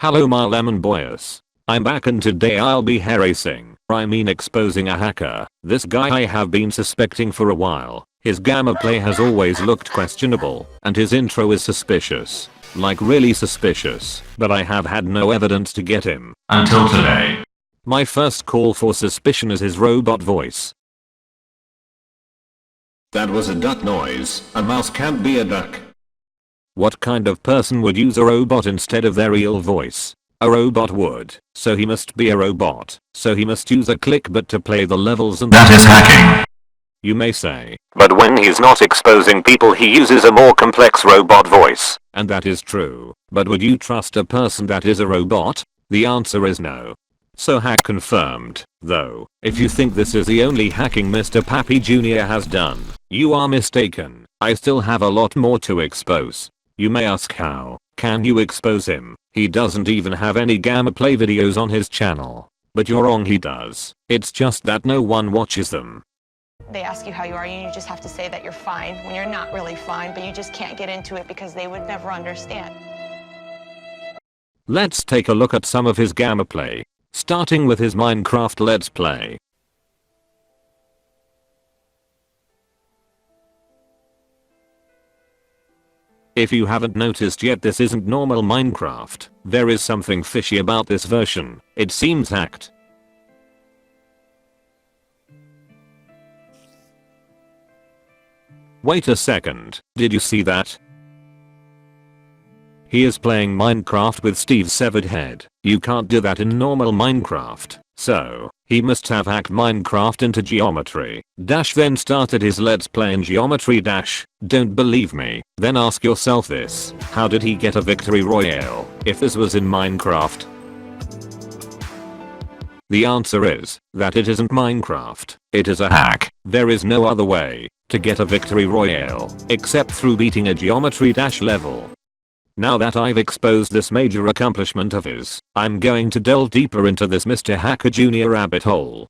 Hello my lemon boyos. I'm back and today I'll be exposing a hacker. This guy I have been suspecting for a while. His gamma play has always looked questionable and his intro is suspicious. Like really suspicious. But I have had no evidence to get him. Until today. My first call for suspicion is his robot voice. That was a duck noise. A mouse can't be a duck. What kind of person would use a robot instead of their real voice? A robot would, so he must be a robot, so he must use a clickbot to play the levels and that is hacking. You may say. But when he's not exposing people he uses a more complex robot voice. And that is true, but would you trust a person that is a robot? The answer is no. So hack confirmed, though, if you think this is the only hacking Mr. Pappy Jr. has done, you are mistaken. I still have a lot more to expose. You may ask how can you expose him? He doesn't even have any gamma play videos on his channel. But you're wrong, he does. It's just that no one watches them. They ask you how you are and you just have to say that you're fine when you're not really fine, but you just can't get into it because they would never understand. Let's take a look at some of his gamma play, starting with his Minecraft Let's Play. If you haven't noticed yet, this isn't normal Minecraft. There is something fishy about this version. It seems hacked. Wait a second, did you see that? He is playing Minecraft with Steve's severed head. You can't do that in normal Minecraft. So, he must have hacked Minecraft into Geometry Dash then started his Let's Play in Geometry Dash. Don't believe me? Then ask yourself this. How did he get a victory royale if this was in Minecraft? The answer is that it isn't Minecraft. It is a hack. There is no other way to get a victory royale except through beating a Geometry Dash level. Now that I've exposed this major accomplishment of his, I'm going to delve deeper into this Mr. Hacker Jr. rabbit hole.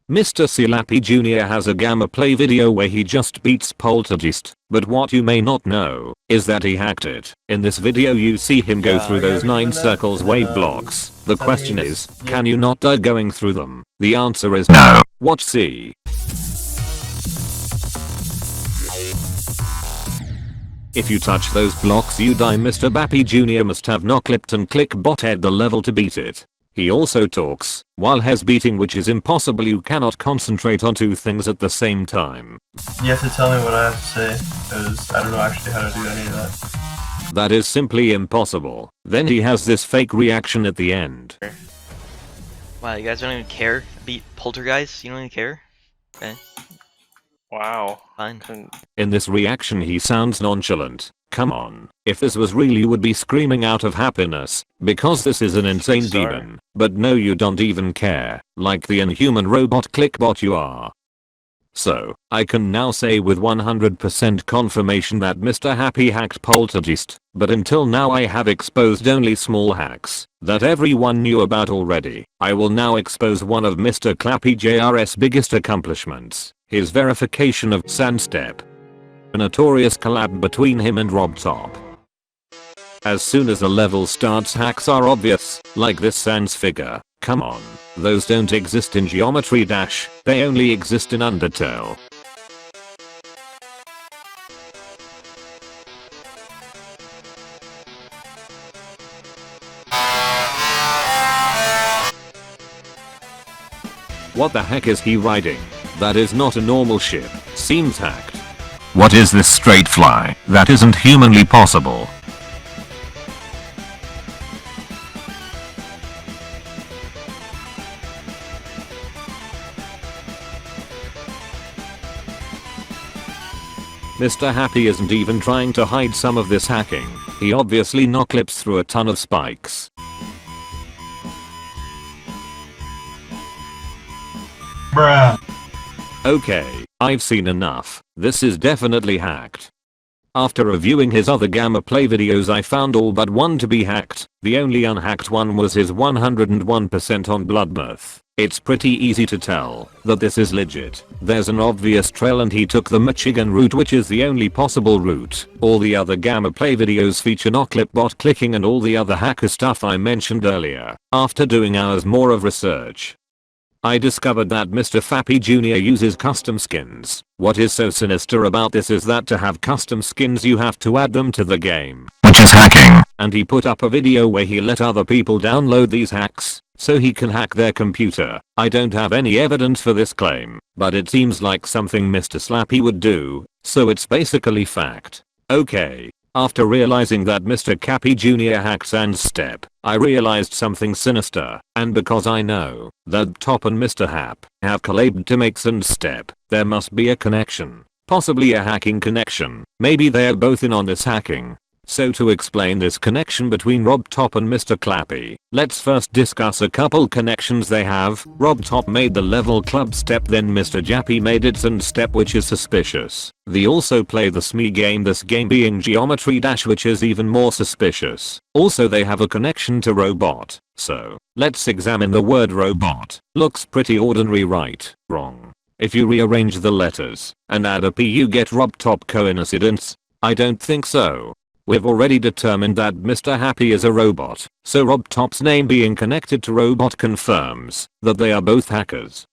Mr. Slappy Jr. has a gamma play video where he just beats Poltergeist, but what you may not know is that he hacked it. In this video you see him go through those 9 circles wave blocks. The question is, can you not die going through them? The answer is no. Watch see. If you touch those blocks you die. Mr. Bappy Jr. must have not clipped and click botted the level to beat it. He also talks while he's beating, which is impossible. You cannot concentrate on 2 things at the same time. You have to tell me what I have to say, because I don't know actually how to do any of that. That is simply impossible. Then he has this fake reaction at the end. Wow, you guys don't even care? Beat Poltergeist? You don't even care? Okay. Wow. Fine. In this reaction he sounds nonchalant. Come on, if this was real you would be screaming out of happiness, because this is an insane demon. But no, you don't even care, like the inhuman robot clickbot you are. So, I can now say with 100% confirmation that Mr. Happy hacked Poltergeist, but until now I have exposed only small hacks that everyone knew about already. I will now expose one of Mr. Clappy Jr's biggest accomplishments, his verification of Sandstep. A notorious collab between him and RobTop. As soon as a level starts hacks are obvious, like this Sans figure. Come on, those don't exist in Geometry Dash, they only exist in Undertale. What the heck is he riding? That is not a normal ship, seems hacked. What is this straight fly? That isn't humanly possible. Mr. Happy isn't even trying to hide some of this hacking. He obviously knock clips through a ton of spikes. Bruh. Okay, I've seen enough. This is definitely hacked. After reviewing his other Gamma Play videos, I found all but one to be hacked. The only unhacked one was his 101% on Bloodbath. It's pretty easy to tell that this is legit. There's an obvious trail and he took the Michigan route, which is the only possible route. All the other Gamma Play videos feature no-clip bot clicking and all the other hacker stuff I mentioned earlier. After doing hours more of research, I discovered that Mr. Fappy Jr. uses custom skins. What is so sinister about this is that to have custom skins you have to add them to the game, which is hacking. And he put up a video where he let other people download these hacks so he can hack their computer. I don't have any evidence for this claim, but it seems like something Mr. Slappy would do, so it's basically fact. Okay. After realizing that Mr. Cappy Jr. hacked Sans Step, I realized something sinister, and because I know that Top and Mr. Hap have collabed to make Sans Step, there must be a connection. Possibly a hacking connection. Maybe they're both in on this hacking. So to explain this connection between Rob Top and Mr. Clappy, let's first discuss a couple connections they have. Rob Top made the level Club Step, then Mr. Jappy made it Sans Step, which is suspicious. They also play the SME game, this game being Geometry Dash, which is even more suspicious. Also they have a connection to robot. So, let's examine the word robot. Looks pretty ordinary, right? Wrong. If you rearrange the letters and add a P you get Rob Top. Coincidence? I don't think so. We've already determined that Mr. Happy is a robot, so Rob Top's name being connected to robot confirms that they are both hackers.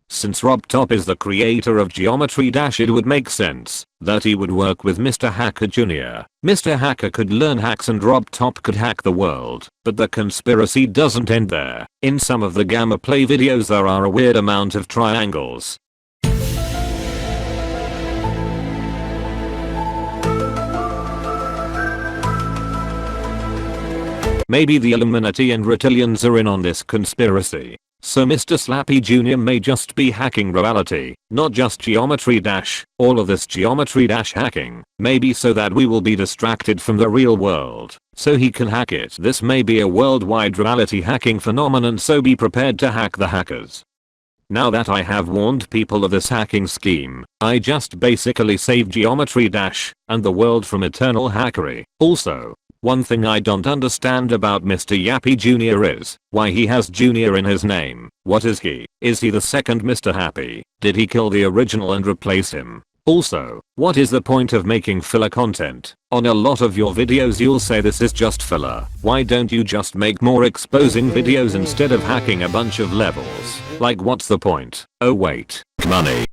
Since Rob Top is the creator of Geometry Dash, it would make sense that he would work with Mr. Hacker Jr. Mr. Hacker could learn hacks and Rob Top could hack the world, but the conspiracy doesn't end there. In some of the Gamma Play videos there are a weird amount of triangles. Maybe the Illuminati and Reptilians are in on this conspiracy. So Mr. Slappy Jr. may just be hacking reality, not just Geometry Dash. All of this Geometry Dash hacking may be so that we will be distracted from the real world, so he can hack it. This may be a worldwide reality hacking phenomenon, so be prepared to hack the hackers. Now that I have warned people of this hacking scheme, I just basically saved Geometry Dash and the world from eternal hackery. Also, one thing I don't understand about Mr. Yappy Jr. is why he has Jr. in his name. What is he? Is he the second Mr. Happy? Did he kill the original and replace him? Also, what is the point of making filler content? On a lot of your videos you'll say this is just filler. Why don't you just make more exposing videos instead of hacking a bunch of levels? Like, what's the point? Oh wait, money.